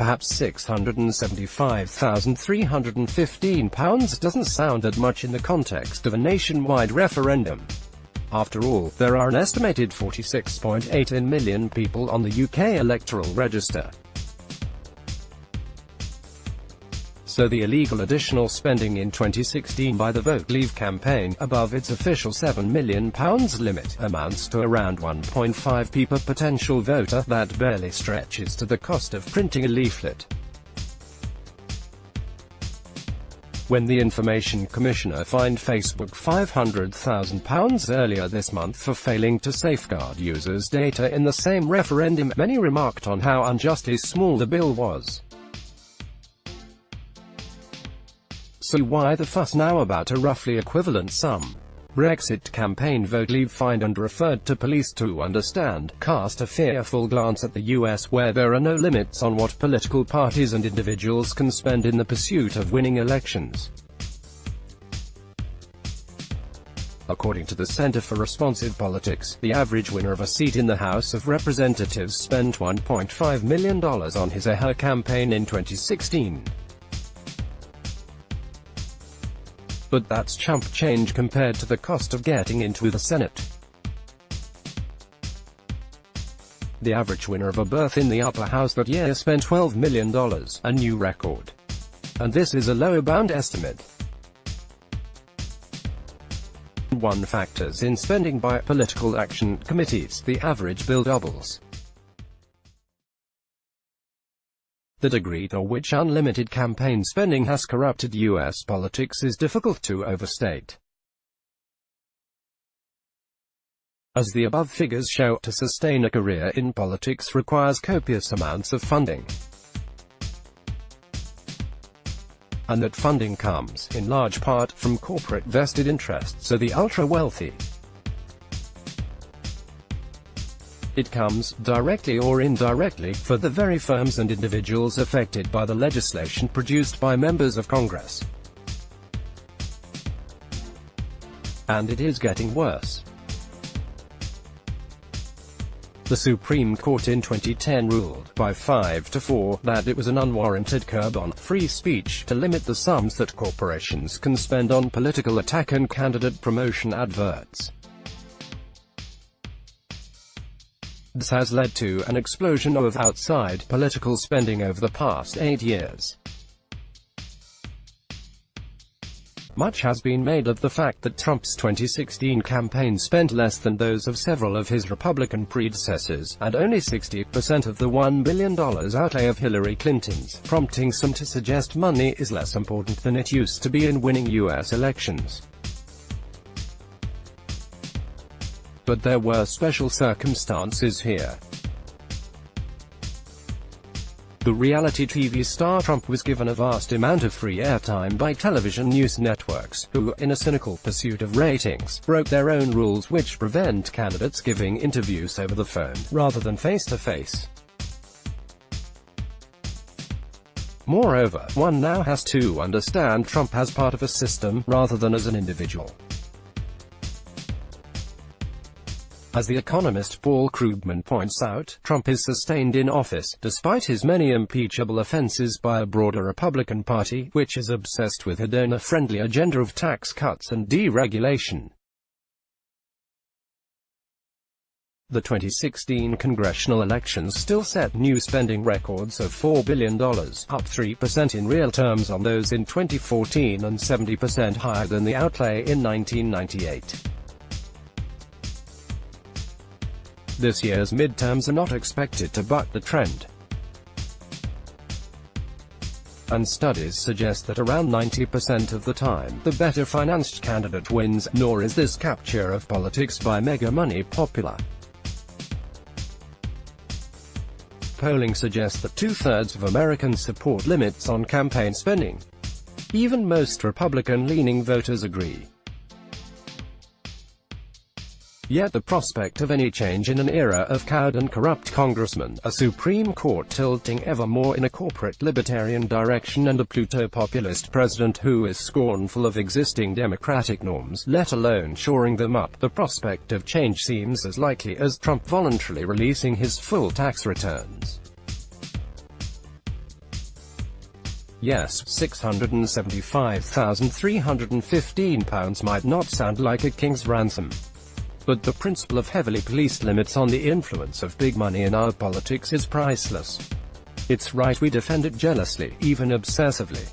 perhaps £675,315 doesn't sound that much in the context of a nationwide referendum. After all, there are an estimated 46.8 million people on the UK electoral register. So the illegal additional spending in 2016 by the Vote Leave campaign, above its official £7 million limit, amounts to around 1.5p per potential voter. That barely stretches to the cost of printing a leaflet. When the Information Commissioner fined Facebook £500,000 earlier this month for failing to safeguard users' data in the same referendum, many remarked on how unjustly small the bill was. So why the fuss now about a roughly equivalent sum? Brexit campaign vote leave fined and referred to police to understand, cast a fearful glance at the US, where there are no limits on what political parties and individuals can spend in the pursuit of winning elections. According to the Center for Responsive Politics, the average winner of a seat in the House of Representatives spent $1.5 million on his or her campaign in 2016. But that's chump change compared to the cost of getting into the Senate. The average winner of a berth in the upper house that year spent $12 million, a new record. And this is a lower-bound estimate. One factors in spending by political action committees, the average bill doubles. The degree to which unlimited campaign spending has corrupted U.S. politics is difficult to overstate. As the above figures show, to sustain a career in politics requires copious amounts of funding. And that funding comes, in large part, from corporate vested interests of the ultra-wealthy. It comes, directly or indirectly, for the very firms and individuals affected by the legislation produced by members of Congress. And it is getting worse. The Supreme Court in 2010 ruled, by 5-4, that it was an unwarranted curb on free speech to limit the sums that corporations can spend on political attack and candidate promotion adverts. This has led to an explosion of outside political spending over the past 8 years. Much has been made of the fact that Trump's 2016 campaign spent less than those of several of his Republican predecessors, and only 60% of the $1 billion outlay of Hillary Clinton's, prompting some to suggest money is less important than it used to be in winning U.S. elections. But there were special circumstances here. The reality TV star Trump was given a vast amount of free airtime by television news networks, who, in a cynical pursuit of ratings, broke their own rules which prevent candidates giving interviews over the phone, rather than face-to-face. Moreover, one now has to understand Trump as part of a system, rather than as an individual. As the economist Paul Krugman points out, Trump is sustained in office, despite his many impeachable offenses, by a broader Republican Party, which is obsessed with a donor-friendly agenda of tax cuts and deregulation. The 2016 congressional elections still set new spending records of $4 billion, up 3% in real terms on those in 2014 and 70% higher than the outlay in 1998. This year's midterms are not expected to buck the trend. And studies suggest that around 90% of the time, the better-financed candidate wins, nor is this capture of politics by mega money popular. Polling suggests that two-thirds of Americans support limits on campaign spending. Even most Republican-leaning voters agree. Yet the prospect of any change in an era of cowed and corrupt congressmen, a Supreme Court tilting ever more in a corporate libertarian direction, and a Pluto-populist president who is scornful of existing democratic norms, let alone shoring them up, the prospect of change seems as likely as Trump voluntarily releasing his full tax returns. Yes, £675,315 might not sound like a king's ransom. But the principle of heavily policed limits on the influence of big money in our politics is priceless. It's right we defend it jealously, even obsessively.